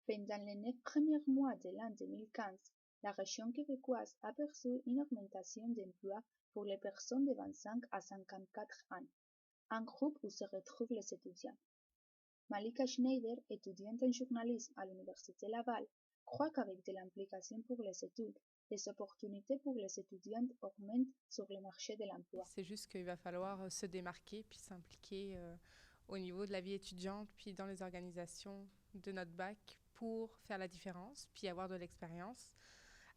Pendant les 9 premiers mois de l'an 2015, la région québécoise a perçu une augmentation d'emplois pour les personnes de 25 à 54 ans, un groupe où se retrouvent les étudiants. Malika Schneider, étudiante en journalisme à l'Université Laval, croit qu'avec de l'implication pour les études, les opportunités pour les étudiantes augmentent sur le marché de l'emploi. C'est juste qu'il va falloir se démarquer puis s'impliquer au niveau de la vie étudiante puis dans les organisations de notre bac pour faire la différence puis avoir de l'expérience.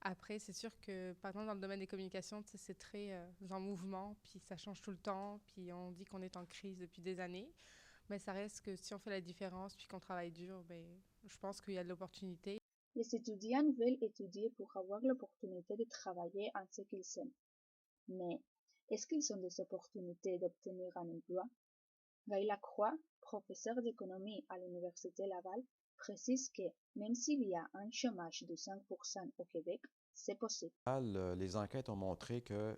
Après, c'est sûr que, par exemple, dans le domaine des communications, c'est très en mouvement, puis ça change tout le temps, puis on dit qu'on est en crise depuis des années. Mais ça reste que si on fait la différence, puis qu'on travaille dur, ben, je pense qu'il y a de l'opportunité. Les étudiants veulent étudier pour avoir l'opportunité de travailler en ce qu'ils aiment. Mais est-ce qu'ils ont des opportunités d'obtenir un emploi? Guy Lacroix, professeur d'économie à l'Université Laval, précise que même s'il y a un chômage de 5% au Québec, c'est possible. Les enquêtes ont montré qu'à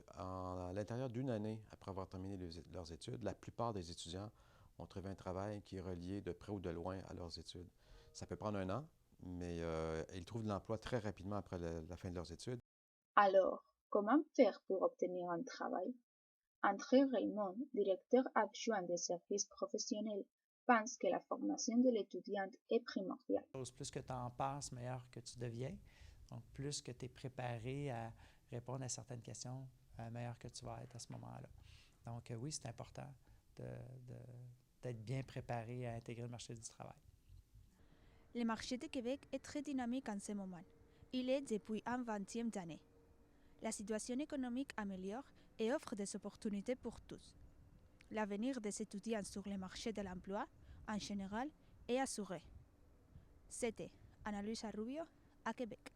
l'intérieur d'une année après avoir terminé leurs études, la plupart des étudiants ont trouvé un travail qui est relié de près ou de loin à leurs études. Ça peut prendre un an, mais ils trouvent de l'emploi très rapidement après la fin de leurs études. Alors, comment faire pour obtenir un travail? André Raymond, directeur adjoint des services professionnels, pense que la formation de l'étudiante est primordiale. Plus que tu en passes, meilleur que tu deviens. Donc, plus que tu es préparé à répondre à certaines questions, meilleur que tu vas être à ce moment-là. Donc, oui, c'est important d'être bien préparé à intégrer le marché du travail. Le marché de Québec est très dynamique en ce moment. Il est depuis un 20e d'année. La situation économique améliore et offre des opportunités pour tous. L'avenir des étudiants sur le marché de l'emploi, en général, est assuré. C'était Ana Luisa Rubio, à Québec.